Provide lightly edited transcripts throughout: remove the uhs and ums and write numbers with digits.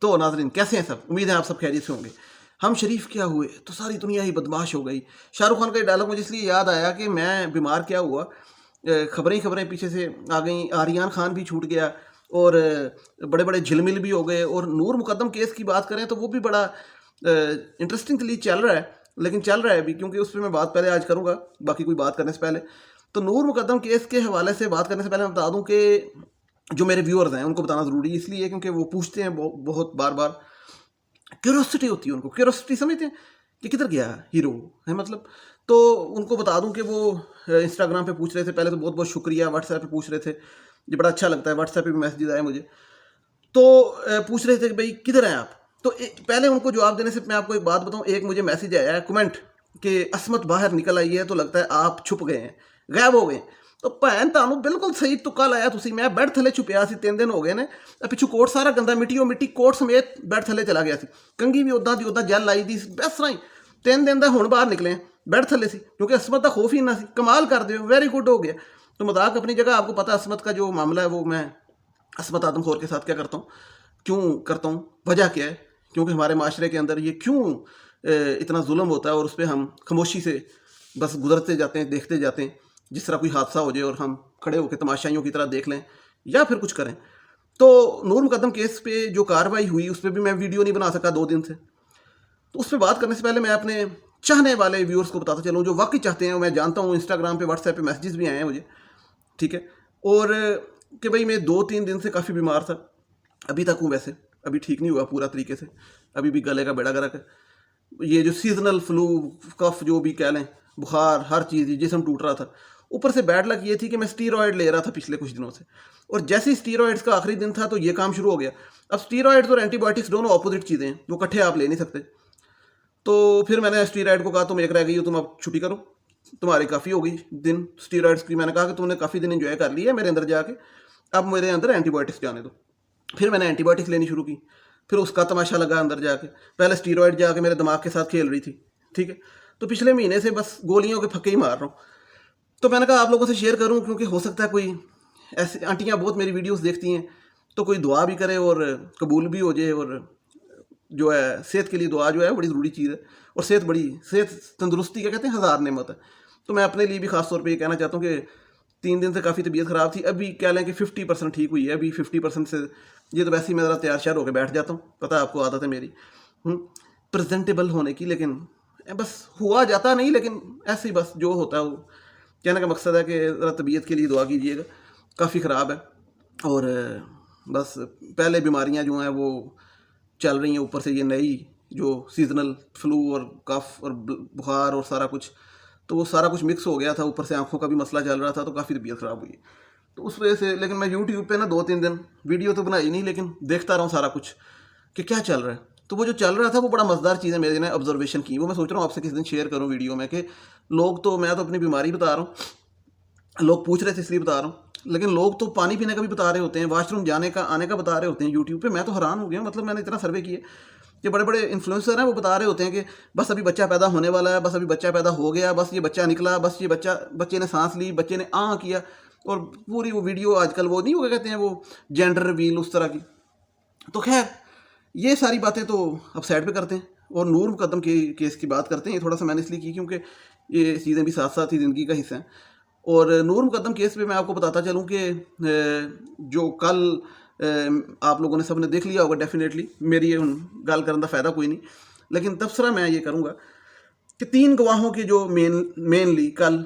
तो नाज़रीन कैसे हैं सब, उम्मीद है आप सब खैरियत से होंगे। हम शरीफ क्या हुए तो सारी दुनिया ही बदमाश हो गई। शाहरुख खान का ये डायलॉग मुझे इसलिए याद आया कि मैं बीमार क्या हुआ, खबरें ही खबरें पीछे से आ गई, आर्यन खान भी छूट गया और बड़े बड़े झिलमिल भी हो गए। और नूर मुकद्दम केस की बात करें तो वो भी बड़ा इंटरेस्टिंगली चल रहा है, लेकिन चल रहा है अभी, क्योंकि उस पर मैं बात पहले आज करूँगा बाकी कोई बात करने से पहले। तो नूर मुकद्दम केस के हवाले से बात करने से पहले मैं बता दूं कि जो मेरे व्यूअर्स हैं उनको बताना ज़रूरी इसलिए है क्योंकि वो पूछते हैं बहुत बार बार, क्यूरोसिटी होती है उनको, क्यूरोसिटी समझते हैं कि किधर गया हीरो है मतलब। तो उनको बता दूं कि वो इंस्टाग्राम पे पूछ रहे थे, पहले तो बहुत बहुत शुक्रिया, व्हाट्सएप पे पूछ रहे थे, ये बड़ा अच्छा लगता है, व्हाट्सएप पे भी मैसेज आए मुझे, तो पूछ रहे थे कि भाई किधर हैं आप। तो पहले उनको जवाब देने से मैं आपको एक बात बताऊं, एक मुझे मैसेज आया है कमेंट कि असमत बाहर निकल आई है तो लगता है आप छुप गए हैं, गायब हो गए। तो भैन तानू बिल्कुल सही तुक्का लाया तुसी, मैं बैड थले छुपिया सी 3 दिन हो गए ने, पिछू कोट सारा गंदा मिट्टी मिट्टी कोट समेत बैड थले चला गया सी, कंघी भी उदा दी उदा जल लाई दी बस राई 3 दिन का हुण बाहर निकले बैड थले सी, क्योंकि असमत का खौफ ही ना सी। कमाल कर दो, वेरी गुड हो गया। तो मजाक अपनी जगह, आपको पता असमत का जो मामला है वो मैं असमत आदमखोर के साथ क्या करता हूँ, क्यों करता हूँ, वजह क्या है, क्योंकि हमारे माशरे के अंदर ये क्यों इतना जुल्म होता है और उस पर हम खामोशी से बस गुजरते जाते हैं, देखते जाते हैं। जिस तरह कोई हादसा हो जाए और हम खड़े होकर तमाशाइयों की तरह देख लें या फिर कुछ करें। तो नूर मुकद्दम केस पे जो कार्रवाई हुई उस पर भी मैं वीडियो नहीं बना सका 2 दिन से। तो उस पर बात करने से पहले मैं अपने चाहने वाले व्यूअर्स को बताता चलूँ जो वाकई चाहते हैं, मैं जानता हूँ इंस्टाग्राम पे व्हाट्सएप पे मैसेजेस भी आए हैं मुझे, ठीक है, और कि भाई मैं 2-3 दिन से काफ़ी बीमार था, अभी तक हूँ वैसे, अभी ठीक नहीं हुआ पूरा तरीके से, अभी भी गले का बेड़ा गर्क है। ये जो सीजनल फ्लू कफ जो भी कह लें, बुखार, हर चीज़ जिसम टूट रहा था। ऊपर से बैड लक ये थी कि मैं स्टीरॉयड ले रहा था पिछले कुछ दिनों से, और जैसे ही स्टीरॉयड्स का आखिरी दिन था तो ये काम शुरू हो गया। अब स्टीरॉयड्स और एंटीबायोटिक्स दोनों अपोजिट चीज़ें हैं, वो इकट्ठे आप ले नहीं सकते। तो फिर मैंने स्टीरॉयड को कहा तुम एक रह गई हो, तुम अब छुट्टी करो, तुम्हारी काफ़ी हो गई दिन स्टीरॉयड्स की। मैंने कहा कि तुमने काफ़ी दिन एंजॉय कर लिया है मेरे अंदर जाके, अब मेरे अंदर एंटीबायोटिक्स जाने दो। फिर मैंने एंटीबायोटिक्स लेनी शुरू की, फिर उसका तमाशा लगा अंदर जाके। पहले स्टीरॉयड जाके मेरे दिमाग के साथ खेल रही थी, ठीक है। तो पिछले महीने से बस गोलियों के फक्के ही मार रहा हूँ। तो मैंने कहा आप लोगों से शेयर करूं, क्योंकि हो सकता है कोई ऐसी आंटियां बहुत मेरी वीडियोस देखती हैं तो कोई दुआ भी करे और कबूल भी हो जाए। और जो है सेहत के लिए दुआ जो है बड़ी ज़रूरी चीज़ है, और सेहत तंदुरुस्ती क्या कहते हैं, हज़ार नेमत है। तो मैं अपने लिए भी ख़ास तौर पे ये कहना चाहता हूँ कि 3 दिन से काफ़ी तबीयत ख़राब थी, अभी कह लें कि 50% ठीक हुई है। अभी 50% से ये तो वैसे ही मैं ज़रा तैयार श्यार होकर बैठ जाता हूँ, पता है आपको आदत है मेरी प्रेजेंटेबल होने की, लेकिन बस हुआ जाता नहीं, लेकिन ऐसे ही बस जो होता है वो कहने का मकसद है कि ज़रा तबीयत के लिए दुआ कीजिएगा, काफ़ी ख़राब है। और बस पहले बीमारियां जो हैं वो चल रही हैं, ऊपर से ये नई जो सीजनल फ्लू और कफ और बुखार और सारा कुछ, तो वो सारा कुछ मिक्स हो गया था। ऊपर से आंखों का भी मसला चल रहा था, तो काफ़ी तबीयत ख़राब हुई। तो उस वजह से, लेकिन मैं यूट्यूब पे ना 2-3 दिन वीडियो तो बनाई नहीं, लेकिन देखता रहा हूँ सारा कुछ कि क्या चल रहा है। तो वो जो चल रहा था वो बड़ा मज़ेदार चीज़ है, मेरे ने ऑब्जर्वेशन की, वो मैं सोच रहा हूँ आपसे किसी दिन शेयर करूँ वीडियो में। कि लोग तो, मैं तो अपनी बीमारी बता रहा हूँ, लोग पूछ रहे थे इसलिए बता रहा हूँ, लेकिन लोग तो पानी पीने का भी बता रहे होते हैं, वॉशरूम जाने का आने का बता रहे होते हैं यूट्यूब पे। मैं तो हैरान हो गया, मतलब मैंने इतना सर्वे किया कि बड़े बड़े इन्फ्लुएंसर हैं वो बता रहे होते हैं कि बस अभी बच्चा पैदा होने वाला है, बस अभी बच्चा पैदा हो गया, बस ये बच्चा निकला, बस ये बच्चे ने सांस ली, बच्चे ने किया, और पूरी वो वीडियो आजकल वो नहीं हो, क्या कहते हैं वो, जेंडर रिवील उस तरह की। तो खैर ये सारी बातें तो अब साइड पे करते हैं और नूर मुकद्दम के केस की बात करते हैं। ये थोड़ा सा मैंने इसलिए की क्योंकि ये चीज़ें भी साथ साथ ही ज़िंदगी का हिस्सा हैं। और नूर मुकद्दम केस पे मैं आपको बताता चलूँ कि जो कल आप लोगों ने सब ने देख लिया होगा डेफिनेटली, मेरी ये गल करने का फ़ायदा कोई नहीं, लेकिन तबसरा मैं ये करूँगा कि 3 गवाहों के जो मेनली कल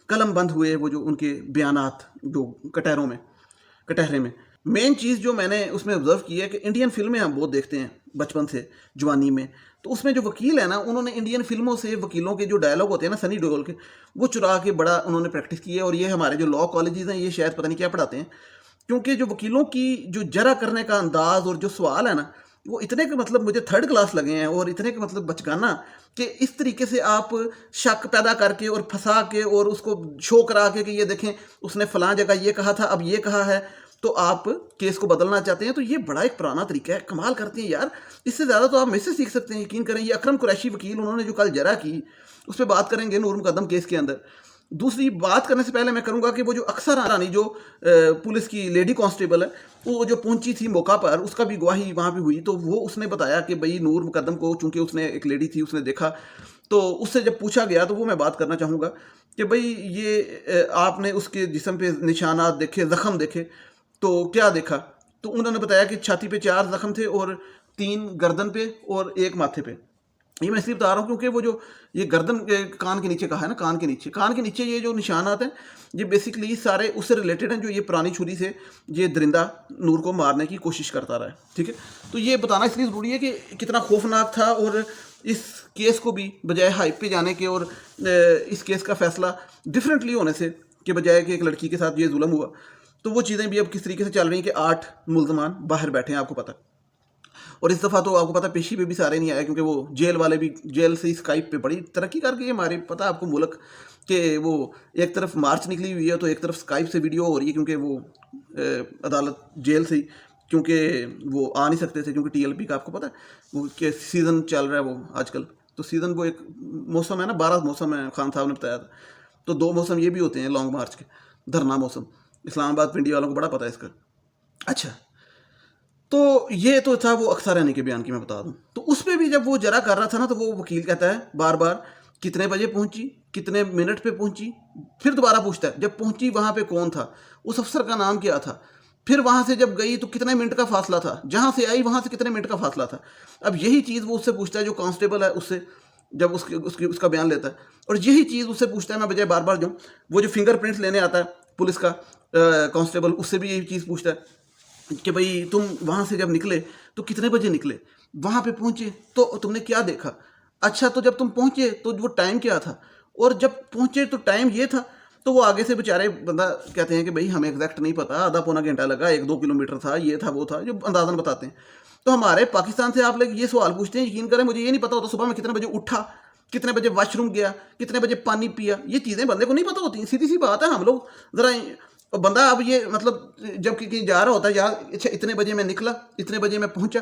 कलम बंद हुए, वो जो उनके बयानात जो कटहरे में मेन चीज़ जो मैंने उसमें ऑब्जर्व की है कि इंडियन फिल्में हम बहुत देखते हैं बचपन से जवानी में, तो उसमें जो वकील है ना, उन्होंने इंडियन फिल्मों से वकीलों के जो डायलॉग होते हैं ना सनी देओल के, वो चुरा के बड़ा उन्होंने प्रैक्टिस की है। और ये हमारे जो लॉ कॉलेजेस हैं ये शायद पता नहीं क्या पढ़ाते हैं, क्योंकि जो वकीलों की जो जरा करने का अंदाज और जो सवाल है ना, वो इतने के मतलब मुझे 3rd क्लास लगे हैं, और इतने के मतलब बचकाना कि इस तरीके से आप शक पैदा करके और फंसा के और उसको शो करा के कि ये देखें उसने फलां जगह ये कहा था, अब ये कहा है, तो आप केस को बदलना चाहते हैं। तो ये बड़ा एक पुराना तरीका है, कमाल करते हैं यार। इससे ज़्यादा तो आप मुझसे सीख सकते हैं, यकीन करें। ये अकरम कुरैशी वकील, उन्होंने जो कल जरा की, उस पर बात करेंगे नूर मुकद्दम केस के अंदर। दूसरी बात करने से पहले मैं करूंगा कि वो जो अक्सर रानी जो पुलिस की लेडी कांस्टेबल है, वो जो पहुंची थी मौका पर, उसका भी गवाही वहाँ पे हुई। तो वो उसने बताया कि भाई नूर मुकद्दम को, चूंकि उसने एक लेडी थी, उसने देखा, तो उससे जब पूछा गया तो वो मैं बात करना चाहूँगा कि भाई ये आपने उसके जिस्म पे निशानात देखे, ज़ख़म देखे, तो क्या देखा? तो उन्होंने बताया कि छाती पे 4 ज़ख़म थे और 3 गर्दन पे और 1 माथे पे। ये मैं इसलिए बता रहा हूँ क्योंकि वो जो ये गर्दन कान के नीचे का है ना, कान के नीचे ये जो निशानात हैं, ये बेसिकली सारे उससे रिलेटेड हैं जो ये पुरानी छुरी से ये दरिंदा नूर को मारने की कोशिश करता रहा है। ठीक है, तो ये बताना इसलिए ज़रूरी है कि कितना खौफनाक था, और इस केस को भी बजाय हाइप पे जाने के और इस केस का फैसला डिफरेंटली होने से के बजाय कि एक लड़की के साथ ये जुल्म हुआ, तो वो चीज़ें भी अब किस तरीके से चल रही हैं कि 8 मुल्ज़मान बाहर बैठे हैं, आपको पता है। और इस दफ़ा तो आपको पता पेशी पे भी सारे नहीं आए, क्योंकि वो जेल वाले भी जेल से स्काइप पे बड़ी तरक्की कर गई है हमारे, पता है आपको मुल्क के। वो एक तरफ मार्च निकली हुई है तो एक तरफ स्काइप से वीडियो हो रही है, क्योंकि वो अदालत जेल से ही, क्योंकि वो आ नहीं सकते थे, क्योंकि टीएलपी का आपको पता है वो के सीज़न चल रहा है वो आजकल। तो सीज़न वो एक मौसम है ना, 12 मौसम है, खान साहब ने बताया था। तो 2 मौसम ये भी होते हैं लॉन्ग मार्च के, धरना मौसम। इस्लामाबाद पिंडी वालों को बड़ा पता है इसका। अच्छा, तो ये तो था वो अक्सर रहने के बयान की मैं बता दूं। तो उस पर भी जब वो जरा कर रहा था ना, तो वो वकील कहता है बार बार कितने बजे पहुंची, कितने मिनट पे पहुंची, फिर दोबारा पूछता है जब पहुंची वहां पे कौन था, उस अफसर का नाम क्या था, फिर वहां से जब गई तो कितने मिनट का फासला था, जहां से आई वहां से कितने मिनट का फासला था। अब यही चीज़ वो उससे पूछता है जो कांस्टेबल है उससे, जब उसका बयान लेता है। और यही चीज़ उससे पूछता है, मैं बजाय बार बार जाऊँ, वो जो फिंगरप्रिंट्स लेने आता है पुलिस का कांस्टेबल, उससे भी यही चीज़ पूछता है कि भाई तुम वहाँ से जब निकले तो कितने बजे निकले, वहाँ पे पहुँचे तो तुमने क्या देखा, अच्छा तो जब तुम पहुँचे तो वो टाइम क्या था, और जब पहुँचे तो टाइम ये था। तो वो आगे से बेचारे बंदा कहते हैं कि भाई हमें एग्जैक्ट नहीं पता, आधा पौना घंटा लगा, 1-2 किलोमीटर था, ये था वो था, जो अंदाजन बताते हैं। तो हमारे पाकिस्तान से आप लोग ये सवाल पूछते हैं, यकीन करें मुझे ये नहीं पता होता सुबह में कितने बजे उठा, कितने बजे वॉशरूम गया, कितने बजे पानी पिया, ये चीज़ें बंदे को नहीं पता होती। सीधी सी बात है, हम लोग ज़रा, और बंदा अब ये मतलब जब कहीं जा रहा होता है यार, अच्छा इतने बजे मैं निकला, इतने बजे मैं पहुंचा,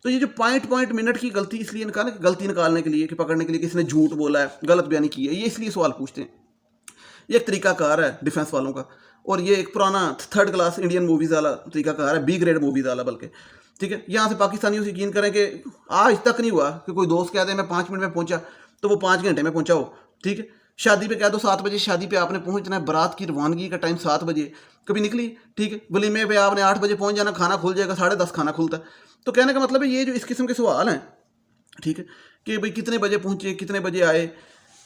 तो ये जो पॉइंट मिनट की गलती इसलिए निकालें, गलती निकालने के लिए, कि पकड़ने के लिए किसी ने झूठ बोला है, गलत बयानी की है, ये इसलिए सवाल पूछते हैं। ये एक तरीकाकार है डिफेंस वालों का, और ये एक पुराना 3rd क्लास इंडियन मूवीज़ वाला तरीकाकार है, बी ग्रेड मूवीज़ वाला बल्कि। ठीक है, यहाँ से पाकिस्तानियों से यकीन करें कि आज तक नहीं हुआ कि कोई दोस्त कह दे मैं 5 मिनट में पहुंचा, तो वो 5 घंटे में पहुंचा हो। ठीक है, शादी पे कह दो 7 बजे शादी पे आपने पहुंचना है, बारात की रवानगी का टाइम 7 बजे, कभी निकली। ठीक है, वलीमे पे आपने 8 बजे पहुंच जाना, खाना खुल जाएगा 10:30 खाना खुलता है। तो कहने का मतलब है ये जो इस किस्म के सवाल हैं, ठीक है, कि भाई कितने बजे पहुंचे, कितने बजे आए,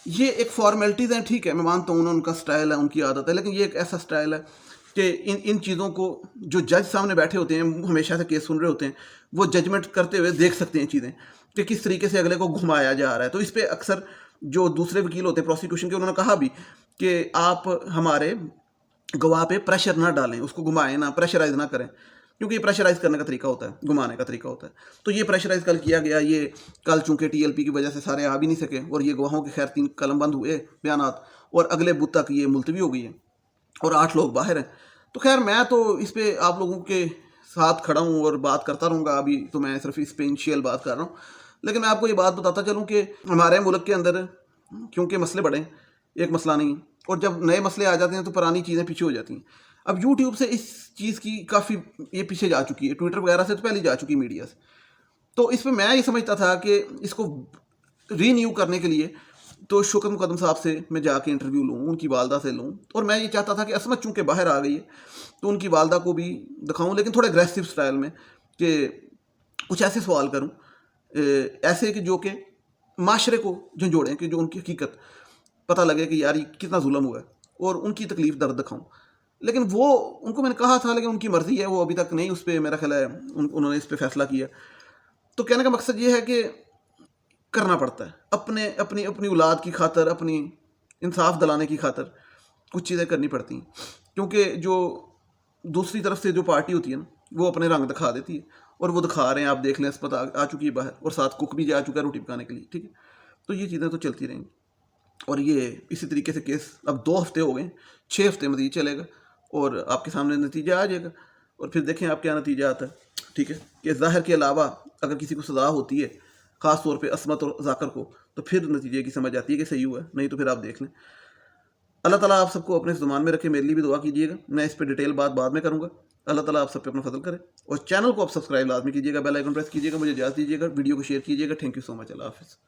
ये एक फॉर्मेलिटीज़ हैं। ठीक है, मैं मानता हूँ उनका स्टाइल है, उनकी आदत है, लेकिन ये एक ऐसा स्टाइल है कि इन इन चीज़ों को जो जज सामने बैठे होते हैं, हमेशा से केस सुन रहे होते हैं, वो जजमेंट करते हुए देख सकते हैं चीज़ें कि किस तरीके से अगले को घुमाया जा रहा है। तो इस पर अक्सर जो दूसरे वकील होते हैं प्रोसिक्यूशन के, उन्होंने कहा भी कि आप हमारे गवाह पे प्रेशर ना डालें, उसको घुमाएं ना, प्रेशराइज ना करें, क्योंकि ये प्रेशराइज करने का तरीका होता है, घुमाने का तरीका होता है। तो ये प्रेशराइज कल किया गया, ये कल चूंकि टीएलपी की वजह से सारे आ भी नहीं सके, और ये गवाहों के खैर 3 कलम बंद हुए बयानात, और अगले बुध तक ये मुलतवी हो गई है, और 8 लोग बाहर हैं। तो खैर मैं तो इस पर आप लोगों के साथ खड़ा हूँ और बात करता रहूँगा। अभी तो मैं सिर्फ इस पे इनिशियल बात कर रहा हूँ, लेकिन मैं आपको ये बात बताता चलूँ कि हमारे मुल्क के अंदर क्योंकि मसले बड़े, एक मसला नहीं, और जब नए मसले आ जाते हैं तो पुरानी चीज़ें पीछे हो जाती हैं। अब यूट्यूब से इस चीज़ की काफ़ी ये पीछे जा चुकी है, ट्विटर वगैरह से तो पहले जा चुकी है, मीडिया से। तो इस पर मैं ये समझता था कि इसको रीन्यू करने के लिए तो शौकत मुकद्दम साहब से मैं जाके इंटरव्यू लूँ, उनकी वालदा से लूँ, और मैं ये चाहता था कि असमत चूँकि बाहर आ गई है तो उनकी वालदा को भी दिखाऊँ, लेकिन थोड़ा एग्रेसिव स्टाइल में, कि कुछ ऐसे सवाल करूँ ऐसे कि जो कि माशरे को झंझोड़ें, कि जो उनकी हकीकत पता लगे कि यार ये कितना जुल्म हुआ है, और उनकी तकलीफ दर्द दिखाऊँ। लेकिन वो उनको मैंने कहा था, लेकिन उनकी मर्ज़ी है, वो अभी तक नहीं उस पर मेरा ख्याल है उन्होंने इस पर फैसला किया। तो कहने का मकसद ये है कि करना पड़ता है अपने अपनी अपनी औलाद की खातर, अपनी इंसाफ दिलाने की खातर कुछ चीज़ें करनी पड़ती हैं, क्योंकि जो दूसरी तरफ से जो पार्टी होती है ना, वो अपने रंग दिखा देती है, और वो दिखा रहे हैं, आप देख लें, अस्पताल आ चुकी है बाहर, और साथ कुक भी जा चुका है रोटी पकाने के लिए। ठीक है, तो ये चीज़ें तो चलती रहेंगी, और ये इसी तरीके से केस अब 2 हफ्ते हो गए, 6 हफ्ते मज़ीद चलेगा, और आपके सामने नतीजा आ जाएगा, और फिर देखें आप क्या नतीजा आता है। ठीक है, कि ज़ाहिर के अलावा अगर किसी को सज़ा होती है, ख़ास तौर पे असमत और जाकर को, तो फिर नतीजे की समझ आती है कि सही हुआ है, नहीं तो फिर आप देख लें। अल्लाह ताला आप सबको अपने ज़ुबान में रखे, मेरे लिए भी दुआ कीजिएगा। मैं इस पे डिटेल बात बाद में करूँगा। अल्लाह ताला आप सब पे अपना फजल करे, और चैनल को आप सब्सक्राइब लाजमी कीजिएगा, बेल आइकन प्रेस कीजिएगा। मुझे इजाज़त दीजिएगा, वीडियो को शेयर कीजिएगा। Thank you so much. अल्लाह हाफ़िज़।